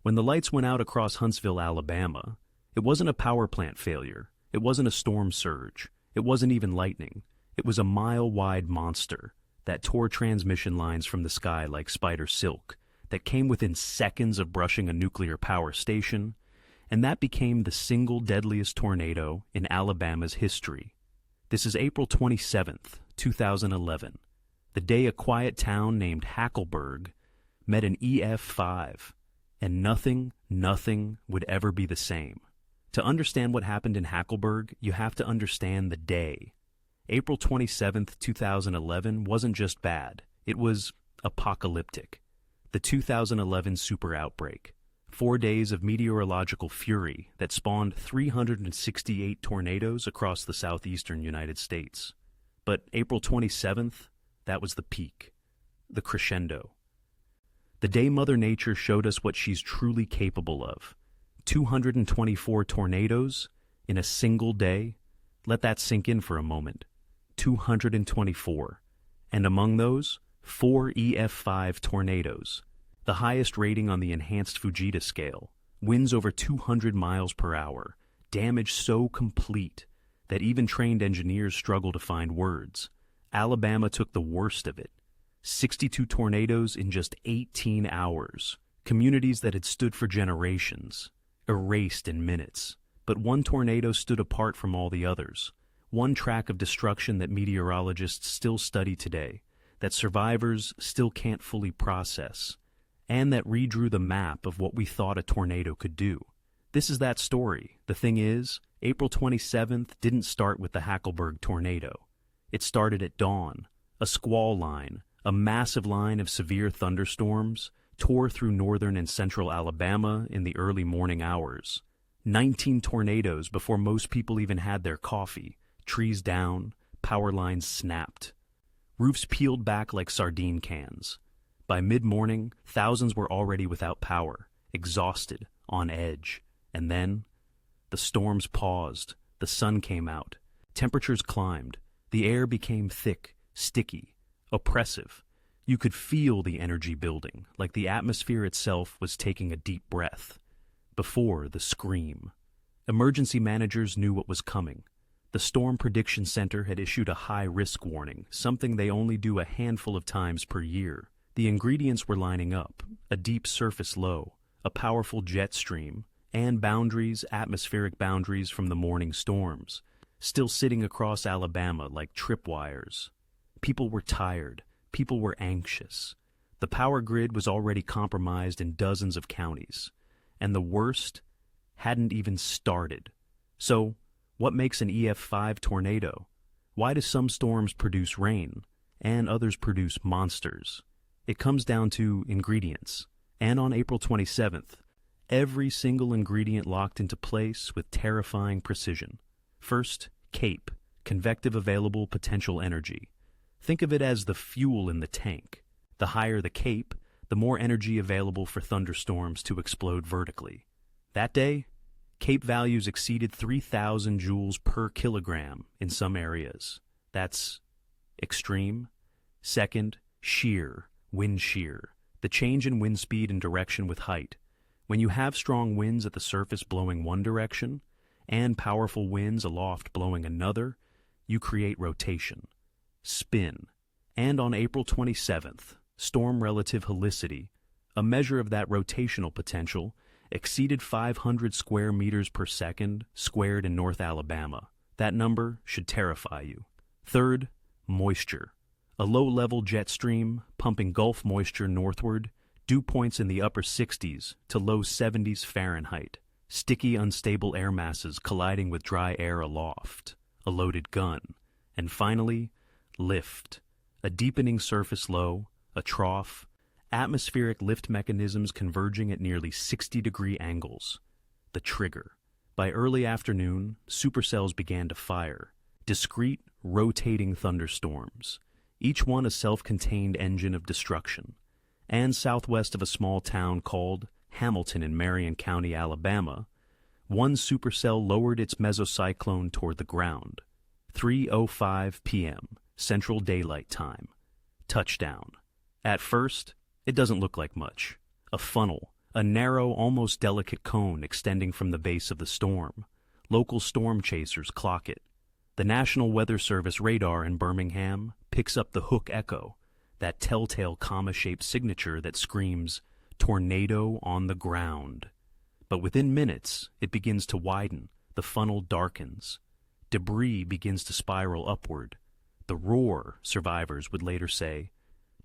When the lights went out across Huntsville, Alabama, it wasn't a power plant failure. It wasn't a storm surge. It wasn't even lightning. It was a mile-wide monster that tore transmission lines from the sky like spider silk, that came within seconds of brushing a nuclear power station, and that became the single deadliest tornado in Alabama's history. This is April 27th, 2011, the day a quiet town named Hackleburg met an EF5, and nothing would ever be the same. To understand what happened in Hackleberg, you have to understand the day. April 27th, 2011 wasn't just bad, it was apocalyptic. The 2011 super outbreak. 4 days of meteorological fury that spawned 368 tornadoes across the southeastern United States. But April 27th, that was the peak, the crescendo. The day Mother Nature showed us what she's truly capable of. 224 tornadoes in a single day. Let that sink in for a moment. 224. And among those, 4 EF5 tornadoes, the highest rating on the enhanced Fujita scale, winds over 200 miles per hour, damage so complete that even trained engineers struggle to find words. Alabama took the worst of it. 62 tornadoes in just 18 hours. Communities that had stood for generations, erased in minutes. But one tornado stood apart from all the others. One track of destruction that meteorologists still study today, that survivors still can't fully process, and that redrew the map of what we thought a tornado could do. This is that story. The thing is, April 27th didn't start with the Hackleberg tornado. It started at dawn. A squall line, a massive line of severe thunderstorms, tore through northern and central Alabama in the early morning hours. 19 tornadoes before most people even had their coffee. Trees down, power lines snapped. Roofs peeled back like sardine cans. By mid-morning, thousands were already without power, exhausted, on edge. And then, the storms paused, the sun came out, temperatures climbed, the air became thick, sticky, oppressive. You could feel the energy building, like the atmosphere itself was taking a deep breath. Before the scream. Emergency managers knew what was coming. The Storm Prediction Center had issued a high-risk warning, something they only do a handful of times per year. The ingredients were lining up: a deep surface low, a powerful jet stream, and atmospheric boundaries from the morning storms, still sitting across Alabama like tripwires. People were tired. People were anxious. The power grid was already compromised in dozens of counties, and the worst hadn't even started. So, what makes an EF5 tornado? Why do some storms produce rain, and others produce monsters? It comes down to ingredients, and on April 27th, every single ingredient locked into place with terrifying precision. First, CAPE, convective available potential energy. Think of it as the fuel in the tank. The higher the CAPE, the more energy available for thunderstorms to explode vertically. That day, CAPE values exceeded 3,000 joules per kilogram in some areas. That's extreme. Second, shear, wind shear, the change in wind speed and direction with height. When you have strong winds at the surface blowing one direction, and powerful winds aloft blowing another, you create rotation, spin. And on April 27th, storm relative helicity, a measure of that rotational potential, exceeded 500 square meters per second squared in North Alabama. That number should terrify you. Third, moisture. A low-level jet stream pumping Gulf moisture northward, dew points in the upper 60s to low 70s Fahrenheit, sticky, unstable air masses colliding with dry air aloft, a loaded gun, and finally, lift. A deepening surface low, a trough, atmospheric lift mechanisms converging at nearly 60-degree angles. The trigger. By early afternoon, supercells began to fire, discrete, rotating thunderstorms, each one a self-contained engine of destruction. And southwest of a small town called Hamilton in Marion County, Alabama, one supercell lowered its mesocyclone toward the ground. 3:05 p.m., Central Daylight Time. Touchdown. At first, it doesn't look like much. A funnel, a narrow, almost delicate cone extending from the base of the storm. Local storm chasers clock it. The National Weather Service radar in Birmingham picks up the hook echo, that telltale comma-shaped signature that screams, "Tornado on the ground." But within minutes, it begins to widen, the funnel darkens. Debris begins to spiral upward. The roar, survivors would later say,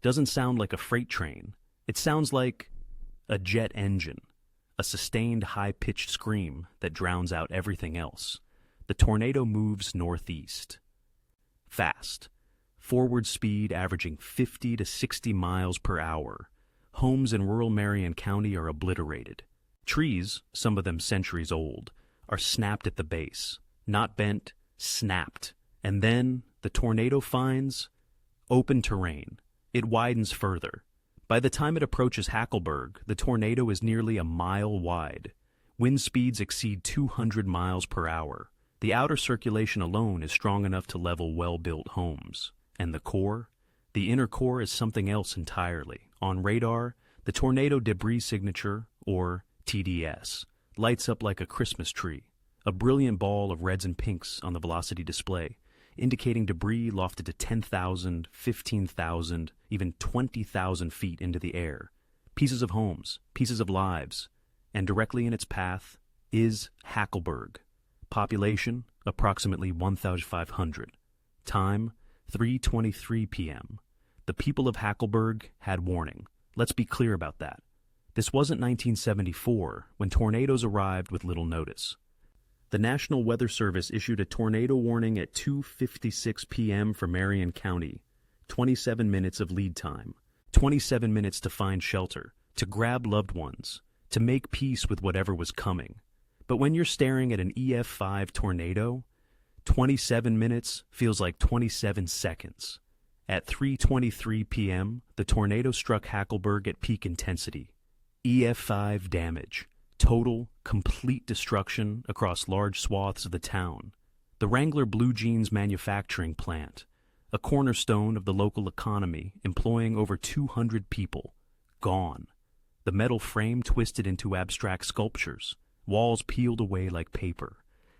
doesn't sound like a freight train. It sounds like a jet engine, a sustained high-pitched scream that drowns out everything else. The tornado moves northeast. Fast. Forward speed averaging 50 to 60 miles per hour. Homes in rural Marion County are obliterated. Trees, some of them centuries old, are snapped at the base. Not bent, snapped. And then the tornado finds open terrain. It widens further. By the time it approaches Hackleberg, the tornado is nearly a mile wide. Wind speeds exceed 200 miles per hour. The outer circulation alone is strong enough to level well-built homes. And the core? The inner core is something else entirely. On radar, the tornado debris signature, or TDS, lights up like a Christmas tree, a brilliant ball of reds and pinks on the velocity display, indicating debris lofted to 10,000, 15,000, even 20,000 feet into the air. Pieces of homes, pieces of lives, and directly in its path is Hackleberg. Population, approximately 1,500. Time, 3:23 p.m. The people of Hackleberg had warning. Let's be clear about that. This wasn't 1974, when tornadoes arrived with little notice. The National Weather Service issued a tornado warning at 2:56 p.m. for Marion County. 27 minutes of lead time. 27 minutes to find shelter, to grab loved ones, to make peace with whatever was coming. But when you're staring at an EF5 tornado, 27 minutes feels like 27 seconds. At 3:23 p.m., the tornado struck Hackleberg at peak intensity. EF5 damage. Total, complete destruction across large swaths of the town. The Wrangler Blue Jeans manufacturing plant, a cornerstone of the local economy, employing over 200 people, gone. The metal frame twisted into abstract sculptures, walls peeled away like paper.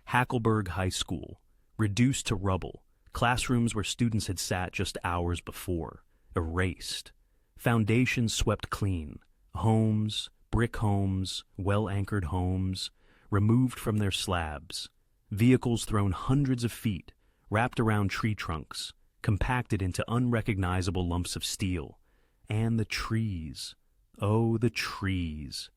Hackleburg High School, reduced to rubble, classrooms where students had sat just hours before, erased. Foundations swept clean, homes, brick homes, well-anchored homes, removed from their slabs, vehicles thrown hundreds of feet, wrapped around tree trunks, compacted into unrecognizable lumps of steel. And the trees. Oh, the trees.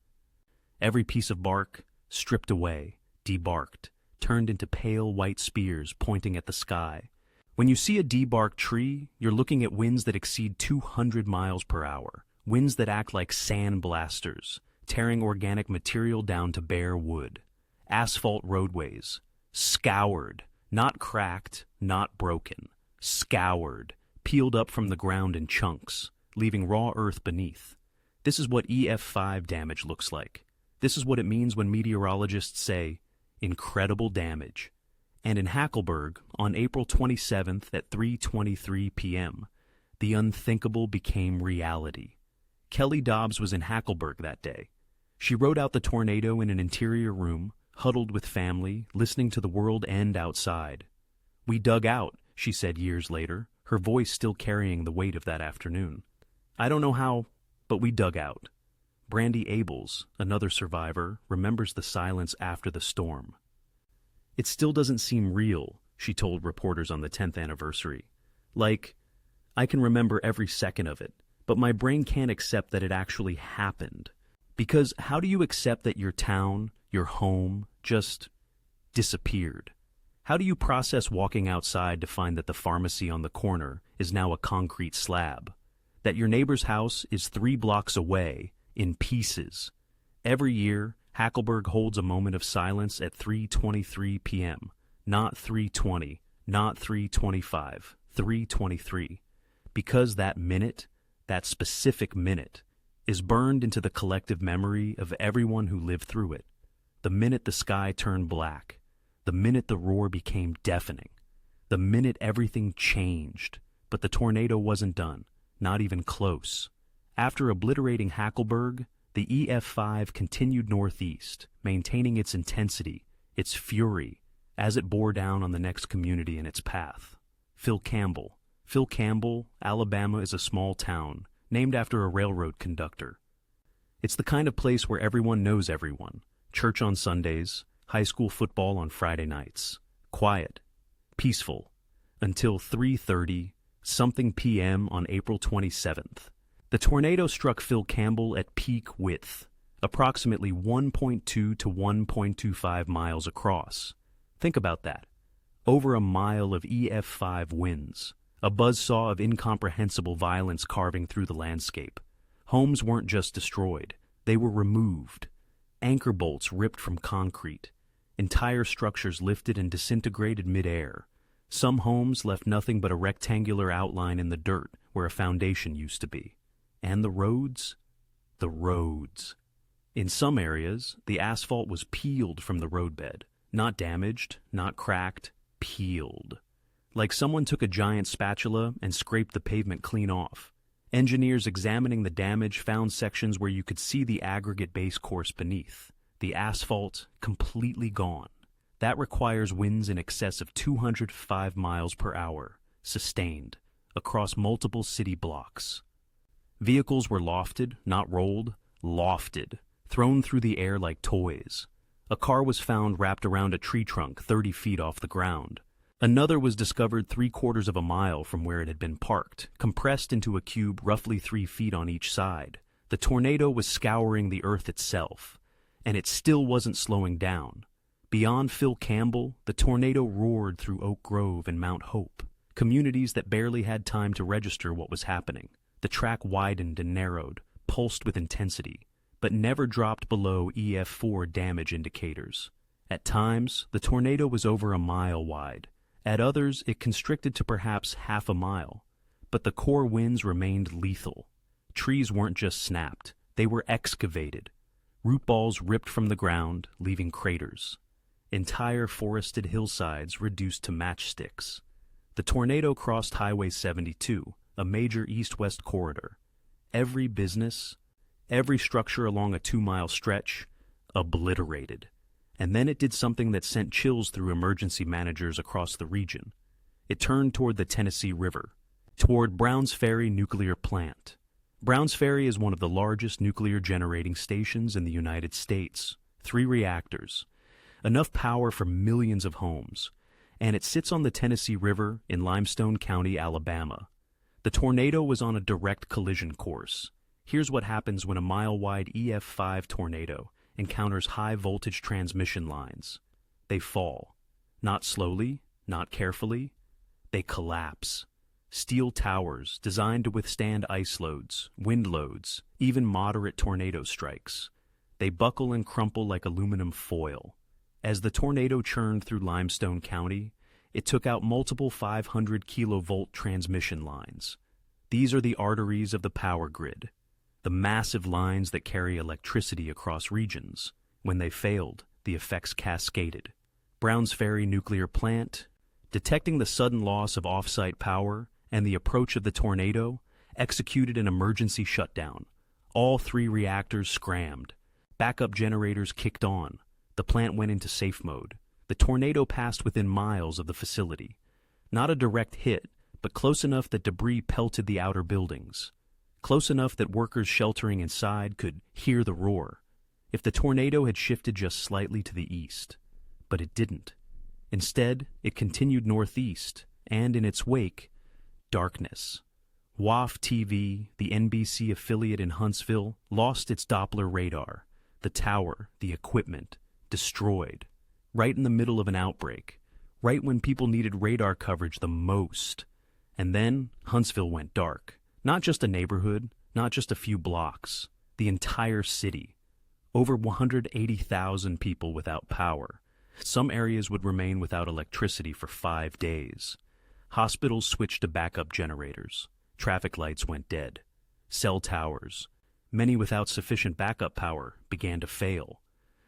Every piece of bark, stripped away, debarked, turned into pale white spears pointing at the sky. When you see a debarked tree, you're looking at winds that exceed 200 miles per hour. Winds that act like sand blasters, tearing organic material down to bare wood. Asphalt roadways, scoured, not cracked, not broken, scoured, peeled up from the ground in chunks, leaving raw earth beneath. This is what EF5 damage looks like. This is what it means when meteorologists say, incredible damage. And in Hackleberg, on April 27th at 3:23 p.m., the unthinkable became reality. Kelly Dobbs was in Hackleberg that day. She rode out the tornado in an interior room, huddled with family, listening to the world end outside. "We dug out," she said years later, her voice still carrying the weight of that afternoon. "I don't know how, but we dug out." Brandy Abels, another survivor, remembers the silence after the storm. "It still doesn't seem real," she told reporters on the 10th anniversary. "Like, I can remember every second of it, but my brain can't accept that it actually happened. Because how do you accept that your town, your home, just disappeared? How do you process walking outside to find that the pharmacy on the corner is now a concrete slab? That your neighbor's house is 3 blocks away, in pieces? Every year, Hackleberg holds a moment of silence at 3:23 p.m. Not 3:20, not 3:25, 3:23. Because that minute, that specific minute, is burned into the collective memory of everyone who lived through it. The minute the sky turned black, the minute the roar became deafening, the minute everything changed. But the tornado wasn't done, not even close. After obliterating Hackleberg, The EF5 continued northeast, maintaining its intensity, its fury, as it bore down on the next community in its path. Phil Campbell. Phil Campbell, Alabama is a small town, named after a railroad conductor. It's the kind of place where everyone knows everyone. Church on Sundays, high school football on Friday nights. Quiet, peaceful, until 3:30 something p.m. on April 27th. The tornado struck Phil Campbell at peak width, approximately 1.2 to 1.25 miles across. Think about that. Over a mile of EF5 winds, a buzzsaw of incomprehensible violence carving through the landscape. Homes weren't just destroyed, they were removed. Anchor bolts ripped from concrete. Entire structures lifted and disintegrated mid-air. Some homes left nothing but a rectangular outline in the dirt where a foundation used to be. And the roads? The roads. In some areas, the asphalt was peeled from the roadbed. Not damaged, not cracked, peeled. Like someone took a giant spatula and scraped the pavement clean off. Engineers examining the damage found sections where you could see the aggregate base course beneath. The asphalt completely gone. That requires winds in excess of 205 miles per hour, sustained, across multiple city blocks. Vehicles were lofted, not rolled, lofted, thrown through the air like toys. A car was found wrapped around a tree trunk 30 feet off the ground. Another was discovered 3/4 of a mile from where it had been parked, compressed into a cube roughly 3 feet on each side. The tornado was scouring the earth itself, and it still wasn't slowing down. Beyond Phil Campbell, the tornado roared through Oak Grove and Mount Hope, communities that barely had time to register what was happening. The track widened and narrowed, pulsed with intensity, but never dropped below EF4 damage indicators. At times, the tornado was over a mile wide. At others, it constricted to perhaps half a mile. But the core winds remained lethal. Trees weren't just snapped, they were excavated. Root balls ripped from the ground, leaving craters. Entire forested hillsides reduced to matchsticks. The tornado crossed Highway 72, a major east-west corridor. Every business, every structure along a 2-mile stretch, obliterated. And then it did something that sent chills through emergency managers across the region. It turned toward the Tennessee River, toward Browns Ferry Nuclear Plant. Browns Ferry is one of the largest nuclear generating stations in the United States. 3 reactors, enough power for millions of homes, and it sits on the Tennessee River in Limestone County, Alabama. The tornado was on a direct collision course. Here's what happens when a mile-wide EF5 tornado encounters high-voltage transmission lines. They fall. Not slowly, not carefully. They collapse. Steel towers designed to withstand ice loads, wind loads, even moderate tornado strikes. They buckle and crumple like aluminum foil. As the tornado churned through Limestone County, it took out multiple 500 kilovolt transmission lines. These are the arteries of the power grid, the massive lines that carry electricity across regions. When they failed, the effects cascaded. Browns Ferry Nuclear Plant, detecting the sudden loss of off-site power and the approach of the tornado, executed an emergency shutdown. All 3 reactors scrammed. Backup generators kicked on. The plant went into safe mode. The tornado passed within miles of the facility. Not a direct hit, but close enough that debris pelted the outer buildings. Close enough that workers sheltering inside could hear the roar. If the tornado had shifted just slightly to the east. But it didn't. Instead, it continued northeast, and in its wake, darkness. WAF TV, the NBC affiliate in Huntsville, lost its Doppler radar. The tower, the equipment, destroyed. Right in the middle of an outbreak. Right when people needed radar coverage the most. And then, Huntsville went dark. Not just a neighborhood, not just a few blocks. The entire city. Over 180,000 people without power. Some areas would remain without electricity for 5 days. Hospitals switched to backup generators. Traffic lights went dead. Cell towers, many without sufficient backup power, began to fail.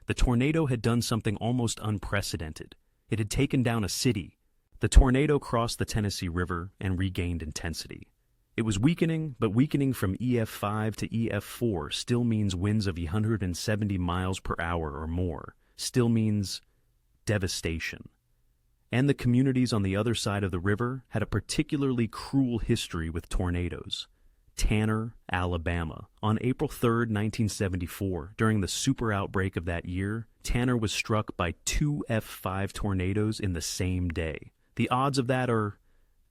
The tornado had done something almost unprecedented. It had taken down a city. The tornado crossed the Tennessee River and regained intensity. It was weakening, but weakening from EF5 to EF4 still means winds of 170 miles per hour or more, still means devastation. And the communities on the other side of the river had a particularly cruel history with tornadoes. Tanner, Alabama. On April 3, 1974, during the super outbreak of that year, Tanner was struck by 2 F5 tornadoes in the same day. The odds of that are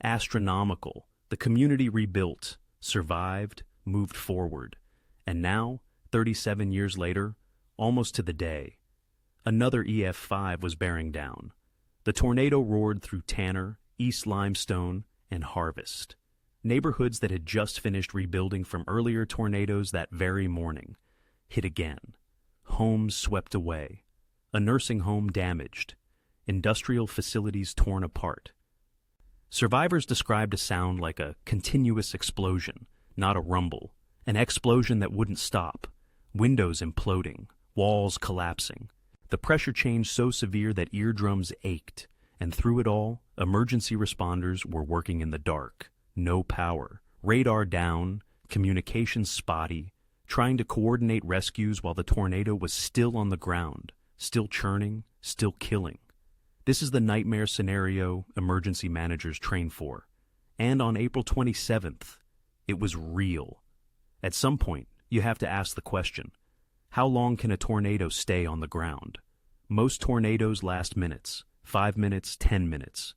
astronomical. The community rebuilt, survived, moved forward. And now, 37 years later, almost to the day, another EF5 was bearing down. The tornado roared through Tanner, East Limestone, and Harvest. Neighborhoods that had just finished rebuilding from earlier tornadoes that very morning hit again. Homes swept away. A nursing home damaged. Industrial facilities torn apart. Survivors described a sound like a continuous explosion, not a rumble. An explosion that wouldn't stop. Windows imploding. Walls collapsing. The pressure change so severe that eardrums ached. And through it all, emergency responders were working in the dark. No power. Radar down. Communications spotty. Trying to coordinate rescues while the tornado was still on the ground. Still churning. Still killing. This is the nightmare scenario emergency managers train for. And on April 27th, it was real. At some point, you have to ask the question, how long can a tornado stay on the ground? Most tornadoes last minutes, 5 minutes, 10 minutes.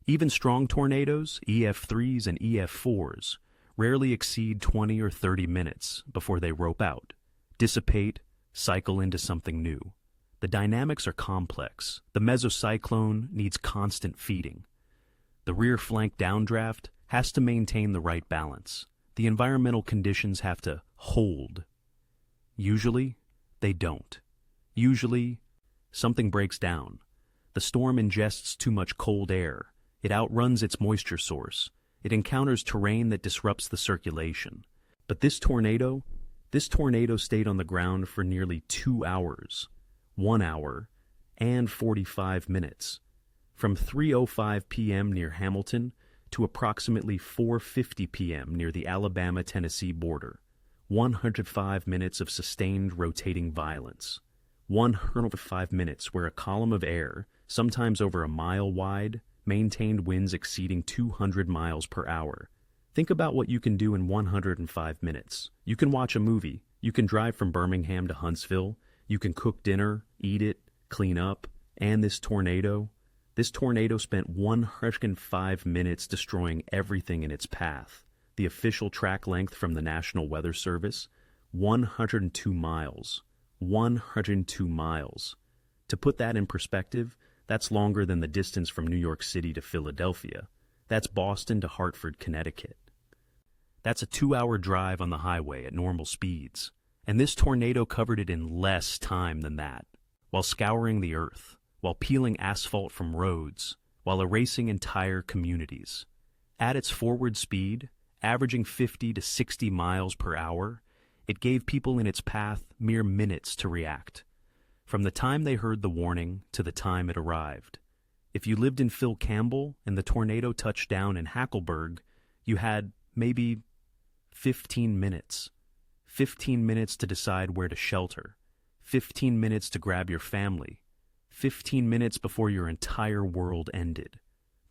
Even strong tornadoes, EF3s and EF4s, rarely exceed 20 or 30 minutes before they rope out, dissipate, cycle into something new. The dynamics are complex. The mesocyclone needs constant feeding. The rear flank downdraft has to maintain the right balance. The environmental conditions have to hold. Usually, they don't. Usually, something breaks down. The storm ingests too much cold air. It outruns its moisture source. It encounters terrain that disrupts the circulation. But this tornado stayed on the ground for nearly 2 hours. 1 hour, and 45 minutes, from 3:05 p.m. near Hamilton to approximately 4:50 p.m. near the Alabama-Tennessee border. 105 minutes of sustained rotating violence. 105 minutes where a column of air, sometimes over a mile wide, maintained winds exceeding 200 miles per hour. Think about what you can do in 105 minutes. You can watch a movie. You can drive from Birmingham to Huntsville. You can cook dinner, eat it, clean up, and this tornado spent 105 minutes destroying everything in its path. The official track length from the National Weather Service, 102 miles. 102 miles. To put that in perspective, that's longer than the distance from New York City to Philadelphia. That's Boston to Hartford, Connecticut. That's a 2-hour drive on the highway at normal speeds. And this tornado covered it in less time than that, while scouring the earth, while peeling asphalt from roads, while erasing entire communities. At its forward speed, averaging 50 to 60 miles per hour, it gave people in its path mere minutes to react, from the time they heard the warning to the time it arrived. If you lived in Phil Campbell and the tornado touched down in Hackleburg, you had maybe 15 minutes. 15 minutes to decide where to shelter, 15 minutes to grab your family, 15 minutes before your entire world ended.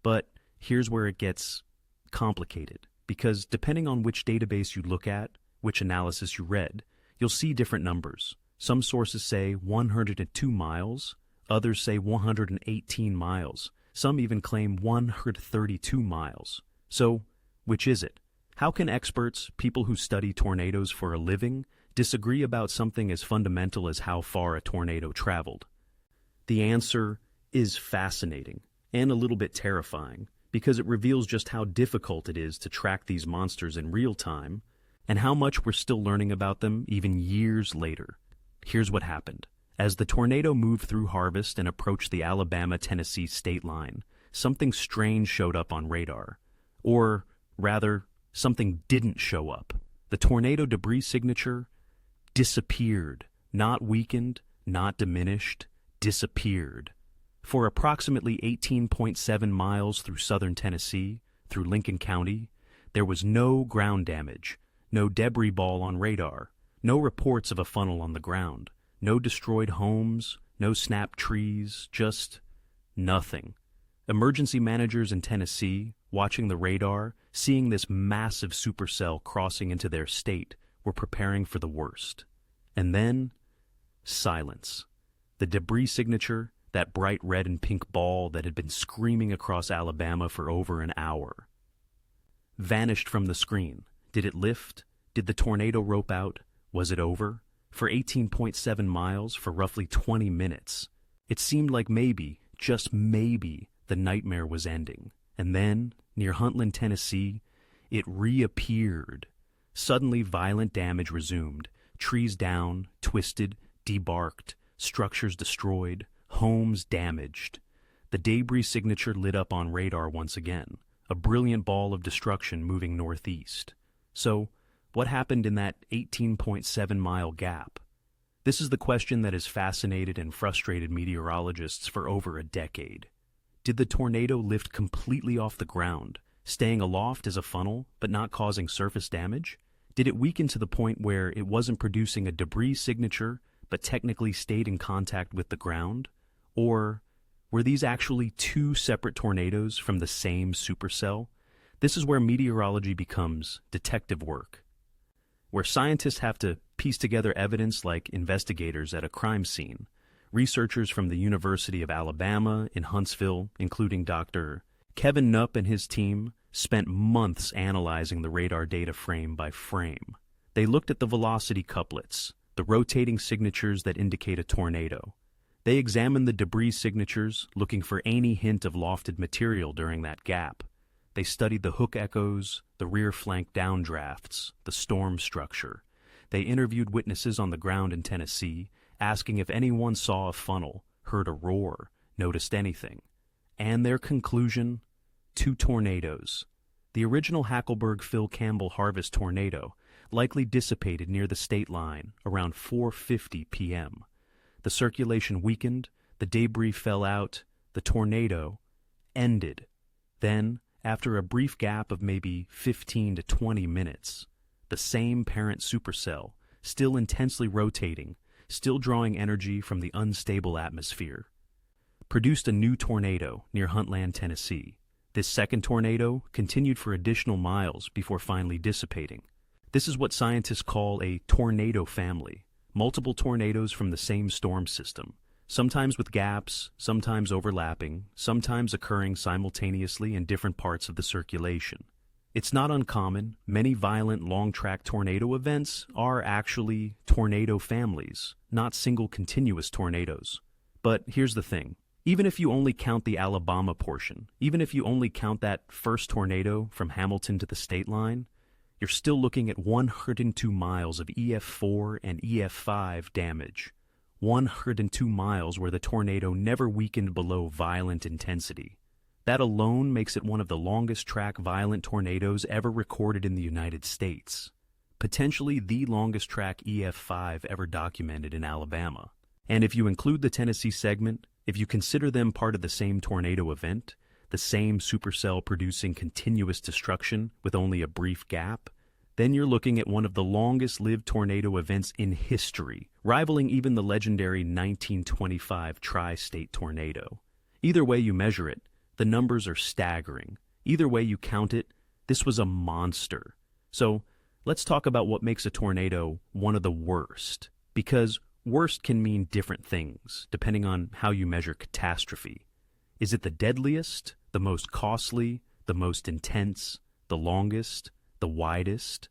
But here's where it gets complicated, because depending on which database you look at, which analysis you read, you'll see different numbers. Some sources say 102 miles, others say 118 miles, some even claim 132 miles. So, which is it? How can experts, people who study tornadoes for a living, disagree about something as fundamental as how far a tornado traveled? The answer is fascinating and a little bit terrifying, because it reveals just how difficult it is to track these monsters in real time and how much we're still learning about them even years later. Here's what happened. As the tornado moved through Harvest and approached the Alabama-Tennessee state line, something strange showed up on radar. Or, rather, something didn't show up. The tornado debris signature disappeared, not weakened, not diminished, disappeared. For approximately 18.7 miles through southern Tennessee, through Lincoln County, There was no ground damage, no debris ball on radar, no reports of a funnel on the ground, no destroyed homes, no snapped trees, just nothing. Emergency managers in Tennessee, watching the radar, seeing this massive supercell crossing into their state, were preparing for the worst. And then, silence. The debris signature, that bright red and pink ball that had been screaming across Alabama for over an hour, vanished from the screen. Did it lift? Did the tornado rope out? Was it over? For 18.7 miles, for roughly 20 minutes. It seemed like maybe, just maybe, the nightmare was ending. And then, near Huntland, Tennessee, it reappeared. Suddenly, violent damage resumed. Trees down, twisted, debarked, structures destroyed, homes damaged. The debris signature lit up on radar once again, a brilliant ball of destruction moving northeast. So, what happened in that 18.7-mile gap? This is the question that has fascinated and frustrated meteorologists for over a decade. Did the tornado lift completely off the ground, staying aloft as a funnel but not causing surface damage? Did it weaken to the point where it wasn't producing a debris signature but technically stayed in contact with the ground? Or were these actually two separate tornadoes from the same supercell? This is where meteorology becomes detective work, where scientists have to piece together evidence like investigators at a crime scene. Researchers from the University of Alabama in Huntsville, including Dr. Kevin Knupp and his team, spent months analyzing the radar data frame by frame. They looked at the velocity couplets, the rotating signatures that indicate a tornado. They examined the debris signatures, looking for any hint of lofted material during that gap. They studied the hook echoes, the rear flank downdrafts, the storm structure. They interviewed witnesses on the ground in Tennessee, asking if anyone saw a funnel, heard a roar, noticed anything. And their conclusion? 2 tornadoes. The original Hackleburg Phil Campbell harvest tornado likely dissipated near the state line around 4:50 p.m. The circulation weakened, the debris fell out, the tornado ended. Then, after a brief gap of maybe 15 to 20 minutes, the same parent supercell, still intensely rotating, still drawing energy from the unstable atmosphere, produced a new tornado near Huntland, Tennessee. This second tornado continued for additional miles before finally dissipating. This is what scientists call a tornado family, multiple tornadoes from the same storm system, sometimes with gaps, sometimes overlapping, sometimes occurring simultaneously in different parts of the circulation. It's not uncommon. Many violent long-track tornado events are actually tornado families, not single continuous tornadoes. But here's the thing. Even if you only count the Alabama portion, even if you only count that first tornado from Hamilton to the state line, you're still looking at 102 miles of EF4 and EF5 damage. 102 miles where the tornado never weakened below violent intensity. That alone makes it one of the longest track violent tornadoes ever recorded in the United States. Potentially the longest track EF5 ever documented in Alabama. And if you include the Tennessee segment, if you consider them part of the same tornado event, the same supercell producing continuous destruction with only a brief gap, then you're looking at one of the longest-lived tornado events in history, rivaling even the legendary 1925 tri-state tornado. Either way you measure it, the numbers are staggering. Either way you count it, this was a monster. So, let's talk about what makes a tornado one of the worst. Because worst can mean different things, depending on how you measure catastrophe. Is it the deadliest, the most costly, the most intense, the longest, the widest?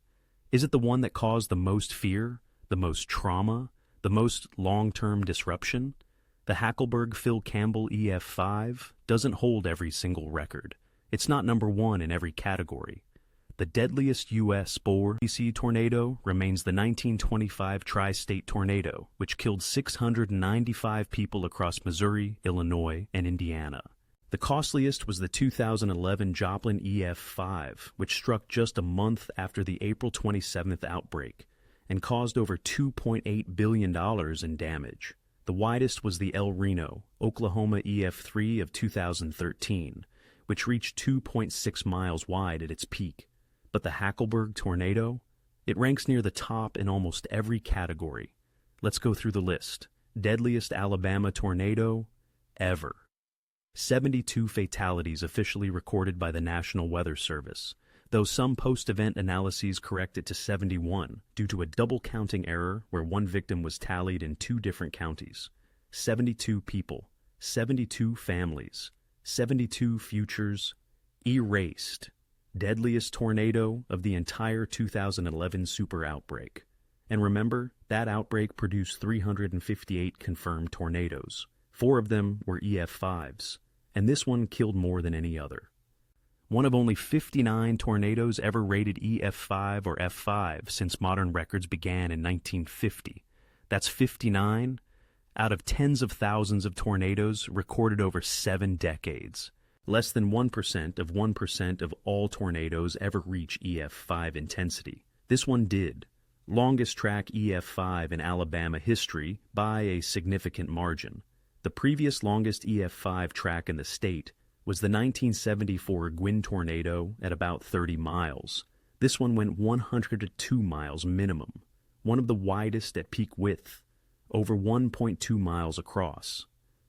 Is it the one that caused the most fear, the most trauma, the most long-term disruption? The Hackleburg Phil Campbell EF5 doesn't hold every single record. It's not number one in every category. The deadliest U.S. DC tornado remains the 1925 tri-state tornado, which killed 695 people across Missouri, Illinois, and Indiana. The costliest was the 2011 Joplin EF5, which struck just a month after the April 27th outbreak and caused over $2.8 billion in damage. The widest was the El Reno, Oklahoma EF3 of 2013, which reached 2.6 miles wide at its peak. But the Hackleberg tornado? It ranks near the top in almost every category. Let's go through the list. Deadliest Alabama tornado ever. 72 fatalities officially recorded by the National Weather Service, though some post-event analyses correct it to 71 due to a double-counting error where one victim was tallied in 2 different counties. 72 people, 72 families, 72 futures erased. Deadliest tornado of the entire 2011 super outbreak. And remember, that outbreak produced 358 confirmed tornadoes. 4 of them were EF5s, and this one killed more than any other. One of only 59 tornadoes ever rated EF5 or F5 since modern records began in 1950. That's 59 out of tens of thousands of tornadoes recorded over 7 decades. Less than 1% of all tornadoes ever reach EF5 intensity. This one did. Longest track EF5 in Alabama history by a significant margin. The previous longest EF5 track in the state was the 1974 Gwin tornado at about 30 miles. This one went 102 miles minimum, one of the widest at peak width, over 1.2 miles across.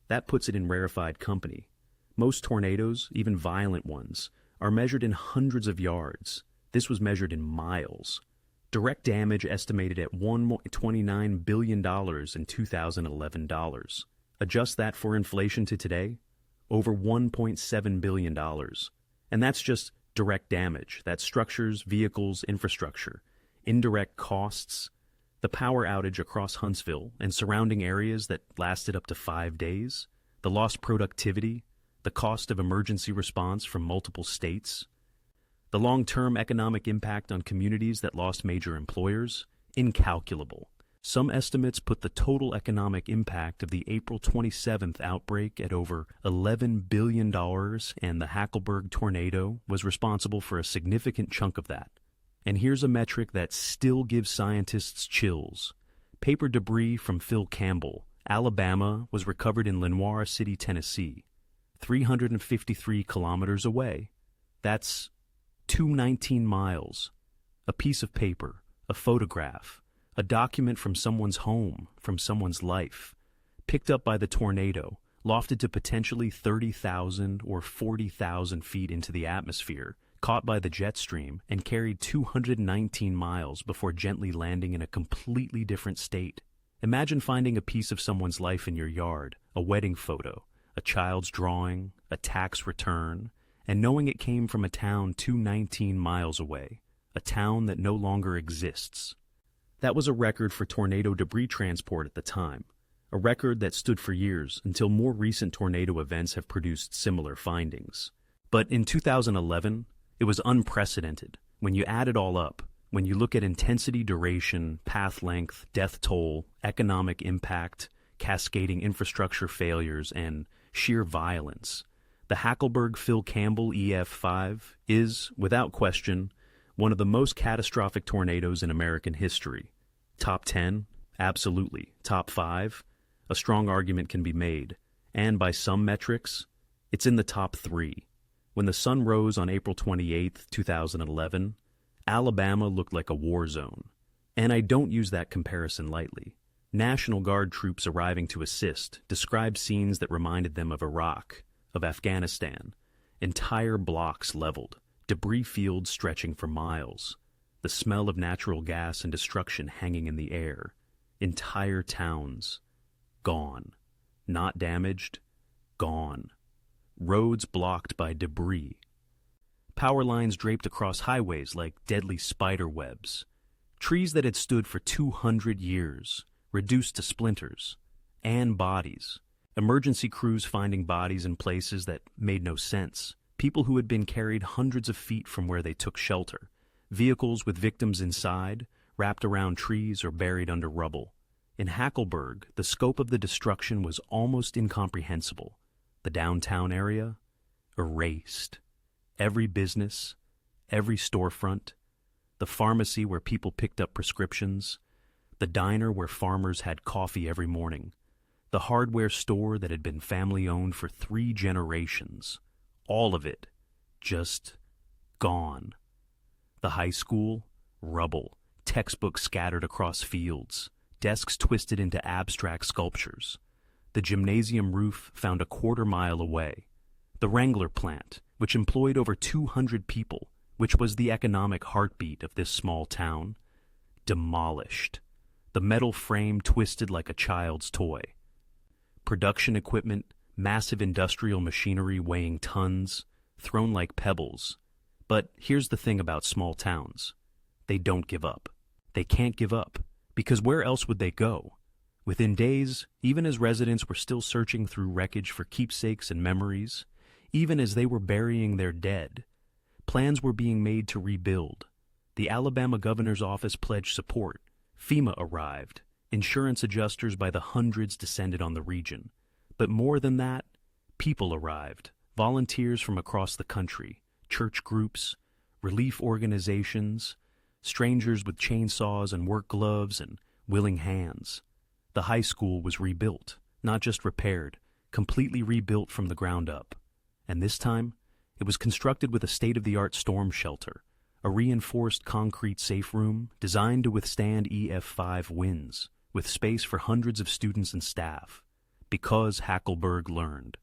That puts it in rarefied company. Most tornadoes, even violent ones, are measured in hundreds of yards. This was measured in miles. Direct damage estimated at $1.29 billion in 2011 dollars. Adjust that for inflation to today, over $1.7 billion. And that's just direct damage. That's structures, vehicles, infrastructure. Indirect costs, the power outage across Huntsville and surrounding areas that lasted up to 5 days, the lost productivity, the cost of emergency response from multiple states, the long-term economic impact on communities that lost major employers, incalculable. Some estimates put the total economic impact of the April 27th outbreak at over $11 billion, and the Hackleberg tornado was responsible for a significant chunk of that. And here's a metric that still gives scientists chills. Paper debris from Phil Campbell, Alabama, was recovered in Lenoir City, Tennessee, 353 kilometers away. That's 219 miles. A piece of paper, a photograph, a document from someone's home, from someone's life, picked up by the tornado, lofted to potentially 30,000 or 40,000 feet into the atmosphere, caught by the jet stream, and carried 219 miles before gently landing in a completely different state. Imagine finding a piece of someone's life in your yard, a wedding photo, a child's drawing, a tax return, and knowing it came from a town 219 miles away, a town that no longer exists. That was a record for tornado debris transport at the time, a record that stood for years until more recent tornado events have produced similar findings. But in 2011, it was unprecedented. When you add it all up, when you look at intensity, duration, path length, death toll, economic impact, cascading infrastructure failures, and sheer violence, the Hackleburg Phil Campbell EF5 is, without question, one of the most catastrophic tornadoes in American history. Top 10? Absolutely. Top 5? A strong argument can be made. And by some metrics, it's in the top 3. When the sun rose on April 28, 2011, Alabama looked like a war zone. And I don't use that comparison lightly. National Guard troops arriving to assist described scenes that reminded them of Iraq, of Afghanistan, entire blocks leveled, debris fields stretching for miles, the smell of natural gas and destruction hanging in the air, entire towns gone, not damaged, gone, roads blocked by debris, power lines draped across highways like deadly spider webs, trees that had stood for 200 years, reduced to splinters, and bodies. Emergency crews finding bodies in places that made no sense. People who had been carried hundreds of feet from where they took shelter. Vehicles with victims inside, wrapped around trees or buried under rubble. In Hackleberg, the scope of the destruction was almost incomprehensible. The downtown area? Erased. Every business, every storefront, the pharmacy where people picked up prescriptions, the diner where farmers had coffee every morning, the hardware store that had been family-owned for 3 generations. All of it just gone. The high school? Rubble. Textbooks scattered across fields. Desks twisted into abstract sculptures. The gymnasium roof found a quarter-mile away. The Wrangler plant, which employed over 200 people, which was the economic heartbeat of this small town, demolished. The metal frame twisted like a child's toy. Production equipment, massive industrial machinery weighing tons, thrown like pebbles. But here's the thing about small towns. They don't give up. They can't give up, because where else would they go? Within days, even as residents were still searching through wreckage for keepsakes and memories, even as they were burying their dead, plans were being made to rebuild. The Alabama governor's office pledged support. FEMA arrived. Insurance adjusters by the hundreds descended on the region. But more than that, people arrived. Volunteers from across the country, church groups, relief organizations, strangers with chainsaws and work gloves and willing hands. The high school was rebuilt, not just repaired, completely rebuilt from the ground up. And this time, it was constructed with a state-of-the-art storm shelter, a reinforced concrete safe room designed to withstand EF5 winds, with space for hundreds of students and staff, because Hackleberg learned.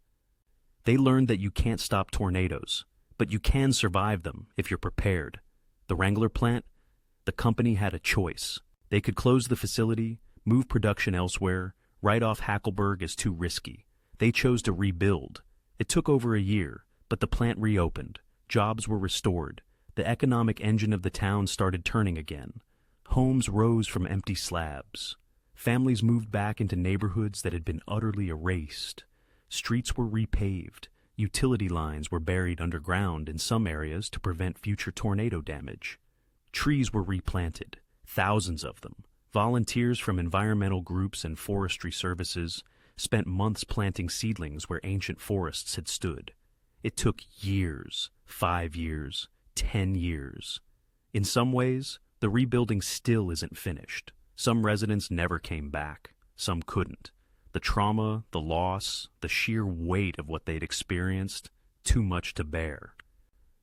They learned that you can't stop tornadoes, but you can survive them if you're prepared. The Wrangler plant, the company had a choice. They could close the facility, move production elsewhere, write off Hackleberg as too risky. They chose to rebuild. It took over a year, but the plant reopened. Jobs were restored. The economic engine of the town started turning again. Homes rose from empty slabs. Families moved back into neighborhoods that had been utterly erased. Streets were repaved. Utility lines were buried underground in some areas to prevent future tornado damage. Trees were replanted, thousands of them. Volunteers from environmental groups and forestry services spent months planting seedlings where ancient forests had stood. It took years, 5 years, 10 years. In some ways, the rebuilding still isn't finished. Some residents never came back. Some couldn't. The trauma, the loss, the sheer weight of what they'd experienced, too much to bear.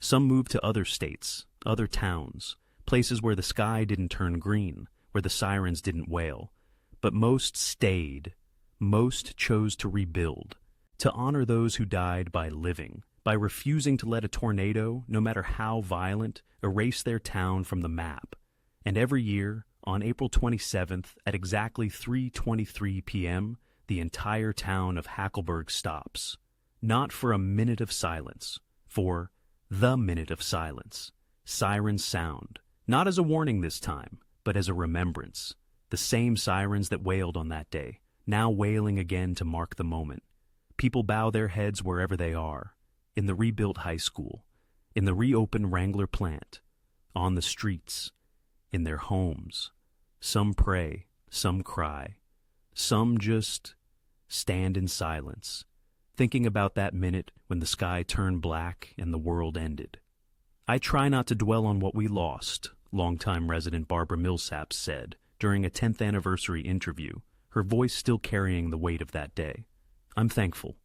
Some moved to other states, other towns, places where the sky didn't turn green, where the sirens didn't wail. But most stayed. Most chose to rebuild, to honor those who died by living, by refusing to let a tornado, no matter how violent, erase their town from the map. And every year, on April 27th, at exactly 3:23 p.m., the entire town of Hackleburg stops. Not for a minute of silence, for the minute of silence. Sirens sound, not as a warning this time, but as a remembrance. The same sirens that wailed on that day, now wailing again to mark the moment. People bow their heads wherever they are, in the rebuilt high school, in the reopened Wrangler plant, on the streets, in their homes. Some pray, some cry, some just stand in silence, thinking about that minute when the sky turned black and the world ended. I try not to dwell on what we lost, longtime resident Barbara Millsaps said during a 10th anniversary interview, her voice still carrying the weight of that day. I'm thankful.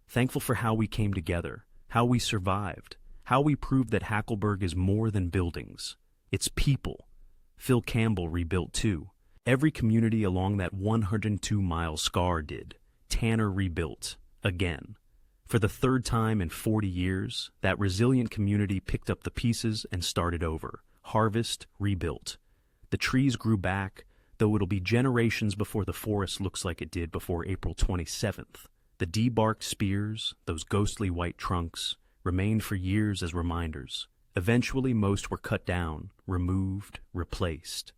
Thankful for how we came together, how we survived, how we proved that Hackleberg is more than buildings. It's people. Phil Campbell rebuilt too. Every community along that 102-mile scar did. Tanner rebuilt. Again. For the third time in 40 years, that resilient community picked up the pieces and started over. Harvest, rebuilt. The trees grew back, though it'll be generations before the forest looks like it did before April 27th. The debarked spears, those ghostly white trunks, remained for years as reminders. Eventually, most were cut down, removed, replaced.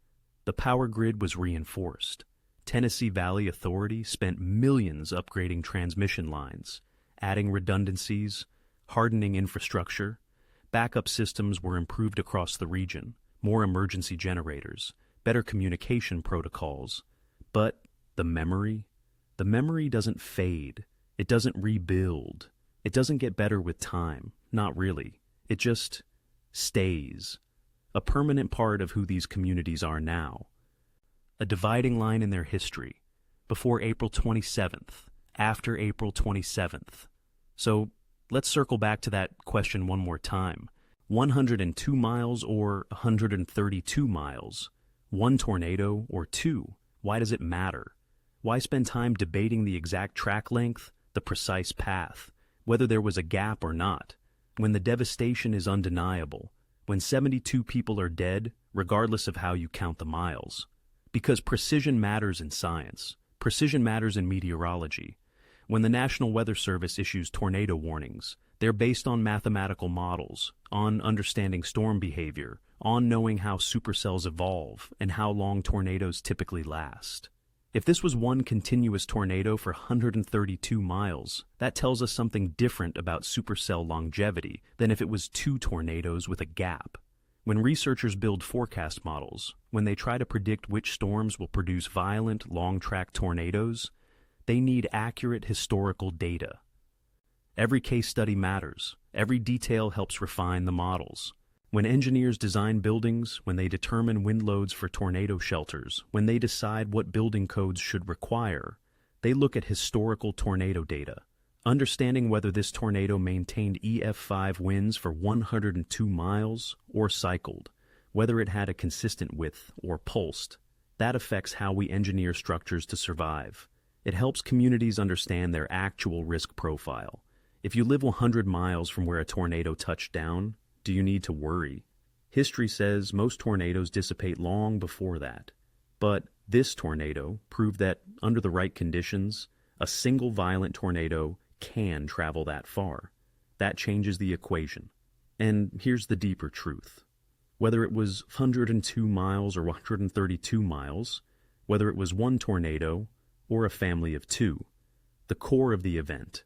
The power grid was reinforced. Tennessee Valley Authority spent millions upgrading transmission lines, adding redundancies, hardening infrastructure. Backup systems were improved across the region, more emergency generators, better communication protocols. But the memory doesn't fade. It doesn't rebuild. It doesn't get better with time. Not really. It just stays. A permanent part of who these communities are now. A dividing line in their history. Before April 27th. After April 27th. So let's circle back to that question one more time. 102 miles or 132 miles? One tornado or two? Why does it matter? Why spend time debating the exact track length, the precise path, whether there was a gap or not, when the devastation is undeniable, when 72 people are dead, regardless of how you count the miles? Because precision matters in science. Precision matters in meteorology. When the National Weather Service issues tornado warnings, they're based on mathematical models, on understanding storm behavior, on knowing how supercells evolve and how long tornadoes typically last. If this was one continuous tornado for 132 miles, that tells us something different about supercell longevity than if it was two tornadoes with a gap. When researchers build forecast models, when they try to predict which storms will produce violent, long-track tornadoes, they need accurate historical data. Every case study matters. Every detail helps refine the models. When engineers design buildings, when they determine wind loads for tornado shelters, when they decide what building codes should require, they look at historical tornado data, understanding whether this tornado maintained EF5 winds for 102 miles or cycled, whether it had a consistent width or pulsed. That affects how we engineer structures to survive. It helps communities understand their actual risk profile. If you live 100 miles from where a tornado touched down, do you need to worry? History says most tornadoes dissipate long before that. But this tornado proved that, under the right conditions, a single violent tornado can travel that far. That changes the equation. And here's the deeper truth. Whether it was 102 miles or 132 miles, whether it was one tornado or a family of two, the core of the event,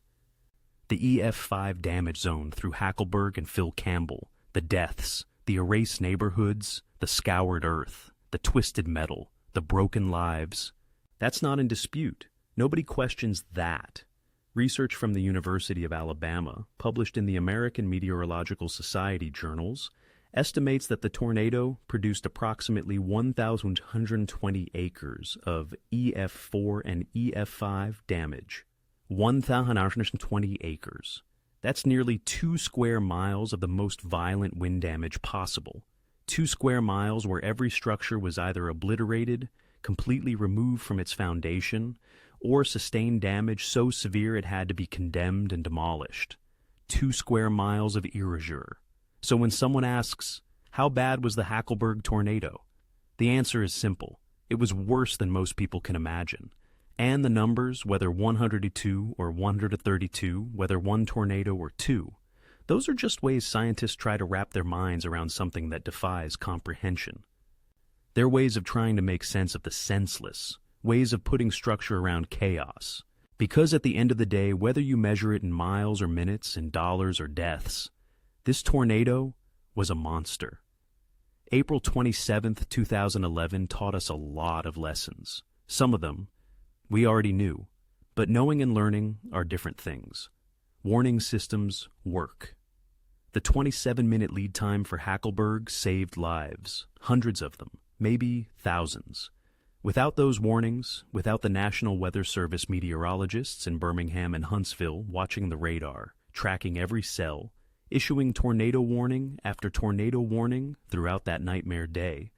the EF5 damage zone through Hackleberg and Phil Campbell, the deaths, the erased neighborhoods, the scoured earth, the twisted metal, the broken lives, that's not in dispute. Nobody questions that. Research from the University of Alabama, published in the American Meteorological Society journals, estimates that the tornado produced approximately 1,120 acres of EF4 and EF5 damage. 1,120 acres. That's nearly 2 square miles of the most violent wind damage possible. 2 square miles where every structure was either obliterated, completely removed from its foundation, or sustained damage so severe it had to be condemned and demolished. 2 square miles of erasure. So when someone asks, how bad was the Hackleberg tornado? The answer is simple. It was worse than most people can imagine. And the numbers, whether 102 or 132, whether one tornado or two, those are just ways scientists try to wrap their minds around something that defies comprehension. They're ways of trying to make sense of the senseless, ways of putting structure around chaos. Because at the end of the day, whether you measure it in miles or minutes, in dollars or deaths, this tornado was a monster. April 27, 2011 taught us a lot of lessons. Some of them we already knew, but knowing and learning are different things. Warning systems work. The 27-minute lead time for Hackleberg saved lives, hundreds of them, maybe thousands. Without those warnings, without the National Weather Service meteorologists in Birmingham and Huntsville watching the radar, tracking every cell, issuing tornado warning after tornado warning throughout that nightmare day,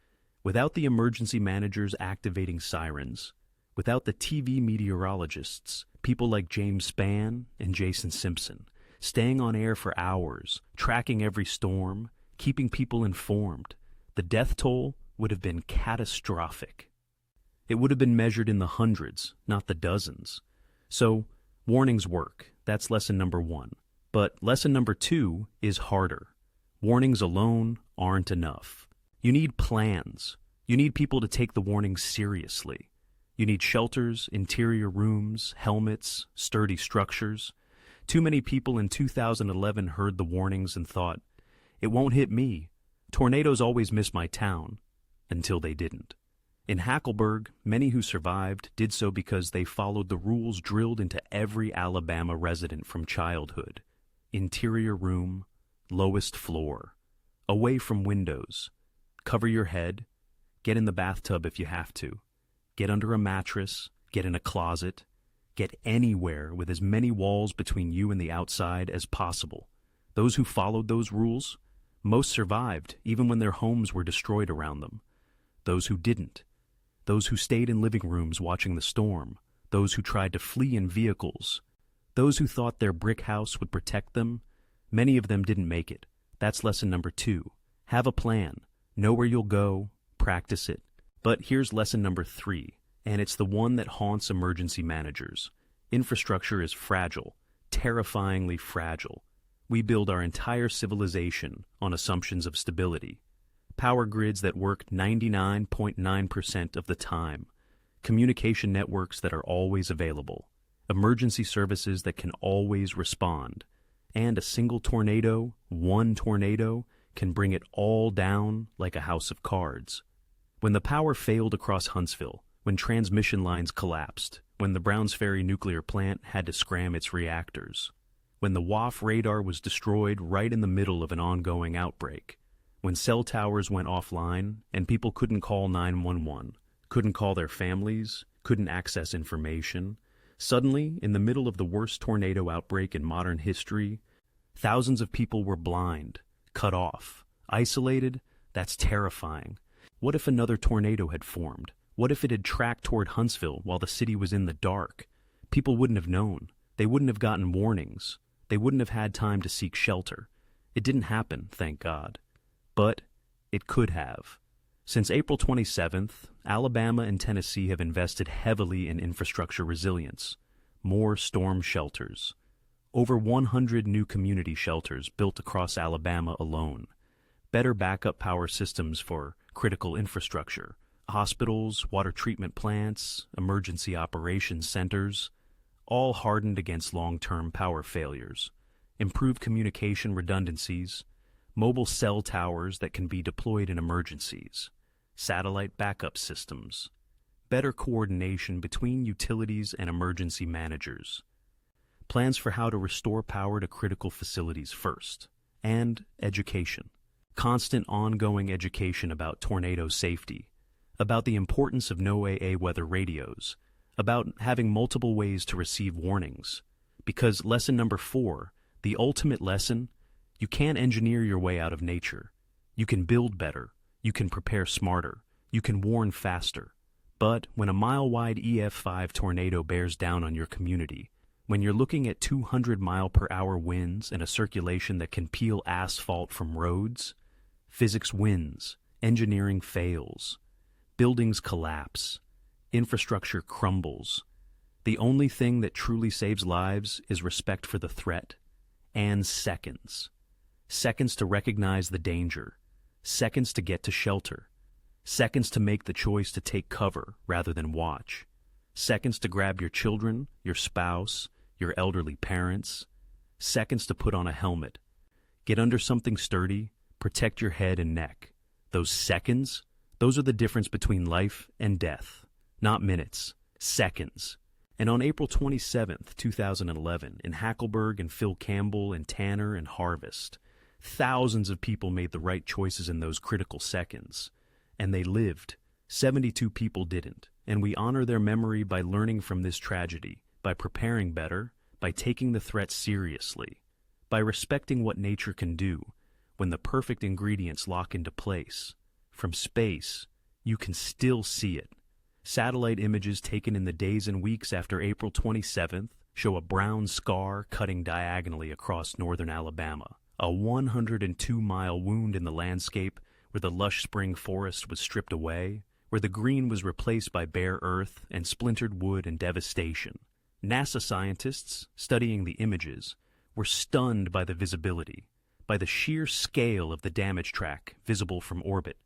without the emergency managers activating sirens, without the TV meteorologists, people like James Spann and Jason Simpson, staying on air for hours, tracking every storm, keeping people informed, the death toll would have been catastrophic. It would have been measured in the hundreds, not the dozens. So, warnings work. That's lesson number 1. But lesson number 2 is harder. Warnings alone aren't enough. You need plans. You need people to take the warnings seriously. You need shelters, interior rooms, helmets, sturdy structures. Too many people in 2011 heard the warnings and thought, it won't hit me. Tornadoes always miss my town. Until they didn't. In Hackleberg, many who survived did so because they followed the rules drilled into every Alabama resident from childhood. Interior room, lowest floor, away from windows, cover your head, get in the bathtub if you have to. Get under a mattress, get in a closet, get anywhere with as many walls between you and the outside as possible. Those who followed those rules Most survived, even when their homes were destroyed around them. Those who didn't. Those who stayed in living rooms watching the storm. Those who tried to flee in vehicles. Those who thought their brick house would protect them. Many of them didn't make it. That's lesson number 2. Have a plan. Know where you'll go. Practice it. But here's lesson number 3, and it's the one that haunts emergency managers. Infrastructure is fragile, terrifyingly fragile. We build our entire civilization on assumptions of stability. Power grids that work 99.9% of the time. Communication networks that are always available. Emergency services that can always respond. And a single tornado, one tornado, can bring it all down like a house of cards. When the power failed across Huntsville, when transmission lines collapsed, when the Browns Ferry Nuclear Plant had to scram its reactors, when the WAF radar was destroyed right in the middle of an ongoing outbreak, when cell towers went offline and people couldn't call 911, couldn't call their families, couldn't access information, suddenly, in the middle of the worst tornado outbreak in modern history, thousands of people were blind, cut off, isolated. That's terrifying. What if another tornado had formed? What if it had tracked toward Huntsville while the city was in the dark? People wouldn't have known. They wouldn't have gotten warnings. They wouldn't have had time to seek shelter. It didn't happen, thank God. But it could have. Since April 27th, Alabama and Tennessee have invested heavily in infrastructure resilience. More storm shelters. Over 100 new community shelters built across Alabama alone. Better backup power systems for critical infrastructure. Hospitals, water treatment plants, emergency operations centers, all hardened against long-term power failures. Improved communication redundancies. Mobile cell towers that can be deployed in emergencies. Satellite backup systems. Better coordination between utilities and emergency managers. Plans for how to restore power to critical facilities first. And education. Constant ongoing education about tornado safety, about the importance of NOAA weather radios, about having multiple ways to receive warnings. Because lesson number 4, the ultimate lesson, you can't engineer your way out of nature. You can build better, you can prepare smarter, you can warn faster. But when a mile-wide EF5 tornado bears down on your community, when you're looking at 200-mile-per-hour winds and a circulation that can peel asphalt from roads, physics wins, engineering fails, buildings collapse, infrastructure crumbles. The only thing that truly saves lives is respect for the threat, and seconds. Seconds to recognize the danger, seconds to get to shelter, seconds to make the choice to take cover rather than watch, seconds to grab your children, your spouse, your elderly parents, seconds to put on a helmet, get under something sturdy, protect your head and neck. Those seconds, those are the difference between life and death. Not minutes, seconds. And on April 27th, 2011, in Hackleburg and Phil Campbell and Tanner and Harvest, thousands of people made the right choices in those critical seconds. And they lived. 72 people didn't. And we honor their memory by learning from this tragedy, by preparing better, by taking the threat seriously, by respecting what nature can do when the perfect ingredients lock into place. From space, you can still see it. Satellite images taken in the days and weeks after April 27th show a brown scar cutting diagonally across northern Alabama, a 102-mile wound in the landscape where the lush spring forest was stripped away, where the green was replaced by bare earth and splintered wood and devastation. NASA scientists, studying the images, were stunned by the visibility, by the sheer scale of the damage track visible from orbit.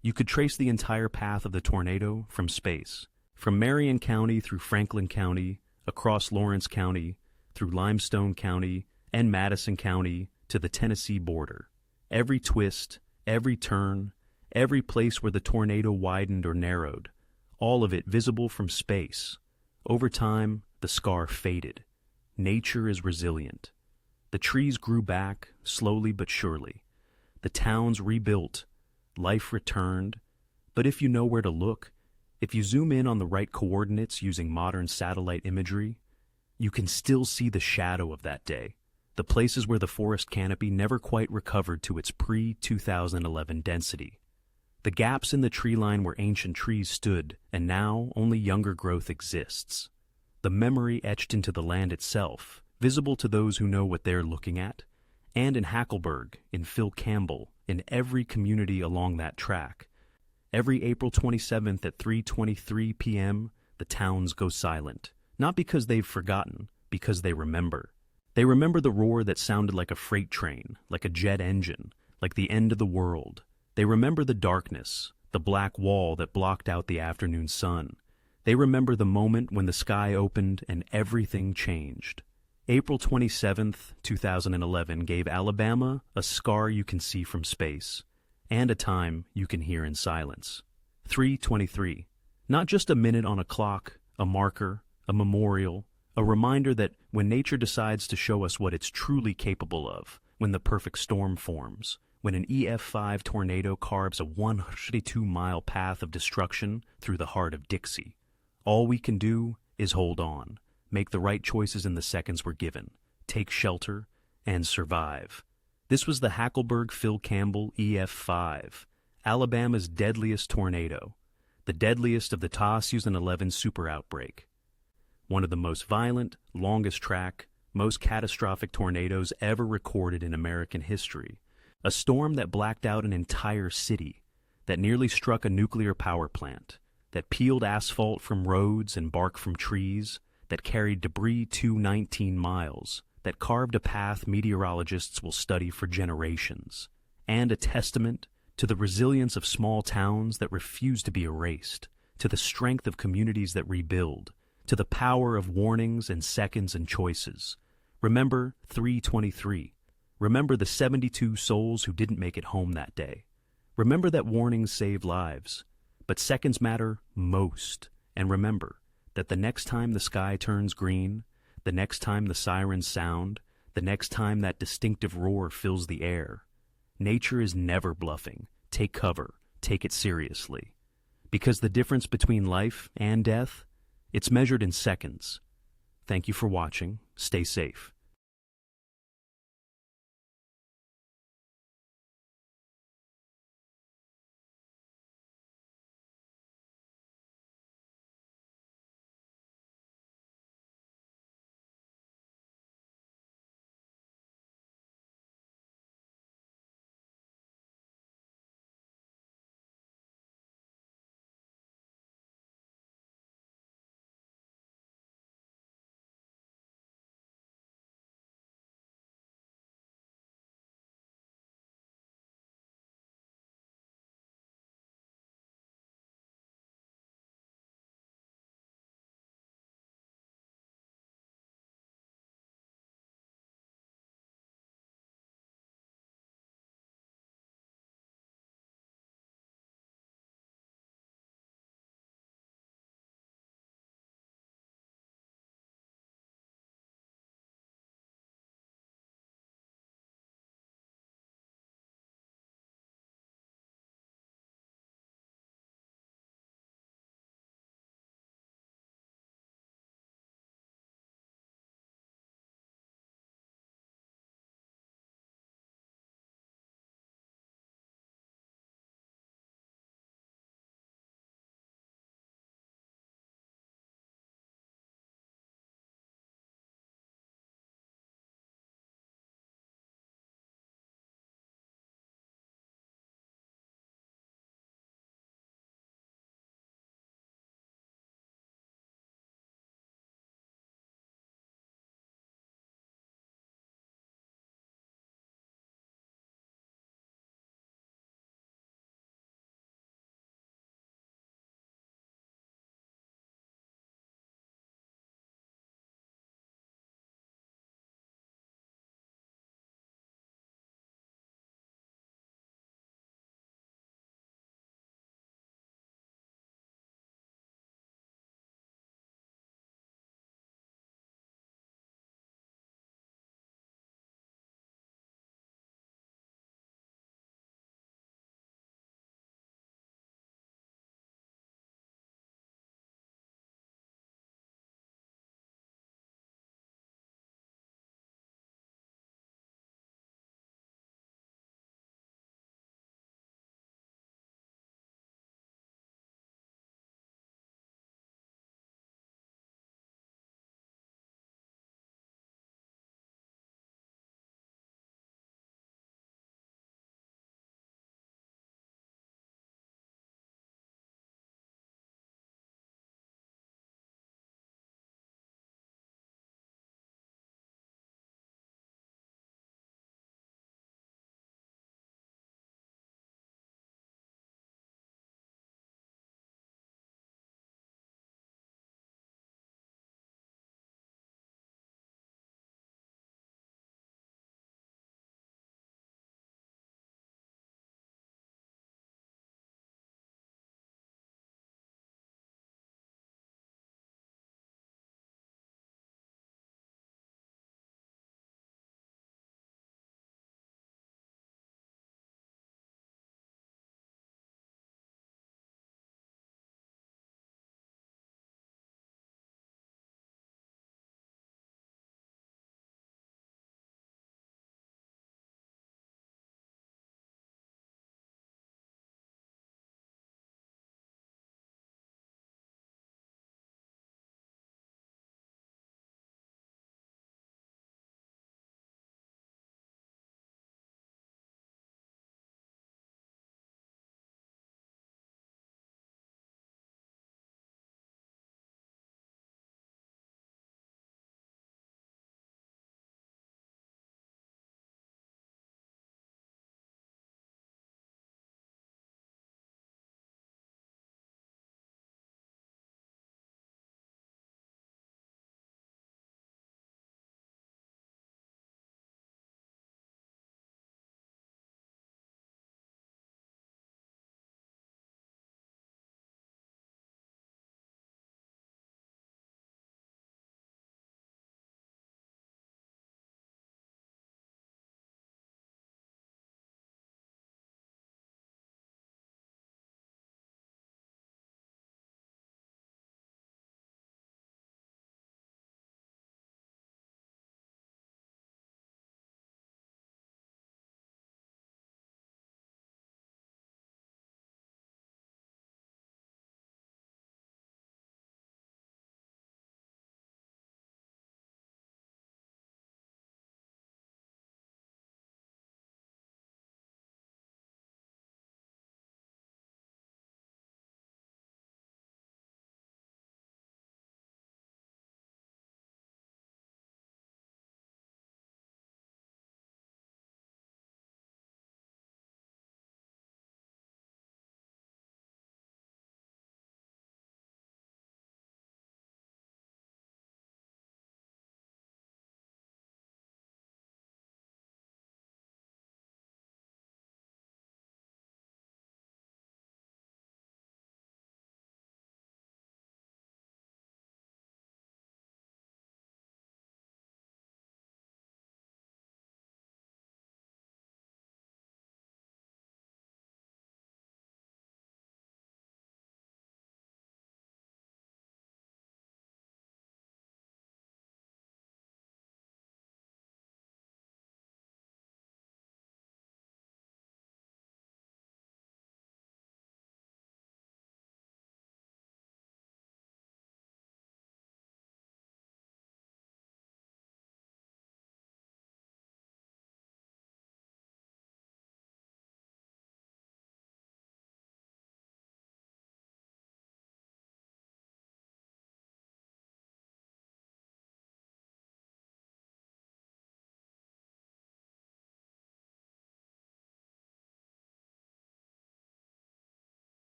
You could trace the entire path of the tornado from space, from Marion County through Franklin County, across Lawrence County, through Limestone County, and Madison County to the Tennessee border. Every twist, every turn, every place where the tornado widened or narrowed, all of it visible from space. Over time, the scar faded. Nature is resilient. The trees grew back, slowly but surely. The towns rebuilt. Life returned. But if you know where to look, if you zoom in on the right coordinates using modern satellite imagery, you can still see the shadow of that day, the places where the forest canopy never quite recovered to its pre-2011 density. The gaps in the tree line where ancient trees stood, and now only younger growth exists. The memory etched into the land itself, visible to those who know what they're looking at, and in Hackleberg, in Phil Campbell, in every community along that track. Every April 27th at 3:23 p.m., the towns go silent, not because they've forgotten, because they remember. They remember the roar that sounded like a freight train, like a jet engine, like the end of the world. They remember the darkness, the black wall that blocked out the afternoon sun. They remember the moment when the sky opened and everything changed. April 27th, 2011 gave Alabama a scar you can see from space, and a time you can hear in silence. 3:23. Not just a minute on a clock, a marker, a memorial, a reminder that when nature decides to show us what it's truly capable of, when the perfect storm forms, when an EF5 tornado carves a 102-mile path of destruction through the heart of Dixie, all we can do is hold on, make the right choices in the seconds we're given, take shelter, and survive. This was the Hackleburg Phil Campbell EF5, Alabama's deadliest tornado, the deadliest of the 2011 super outbreak. One of the most violent, longest track, most catastrophic tornadoes ever recorded in American history. A storm that blacked out an entire city, that nearly struck a nuclear power plant, that peeled asphalt from roads and bark from trees, that carried debris 219 miles, that carved a path meteorologists will study for generations, and a testament to the resilience of small towns that refuse to be erased, to the strength of communities that rebuild, to the power of warnings and seconds and choices. Remember 3:23. Remember the 72 souls who didn't make it home that day. Remember that warnings save lives, but seconds matter most. And remember that the next time the sky turns green, the next time the sirens sound, the next time that distinctive roar fills the air, nature is never bluffing. Take cover. Take it seriously. Because the difference between life and death, it's measured in seconds. Thank you for watching. Stay safe.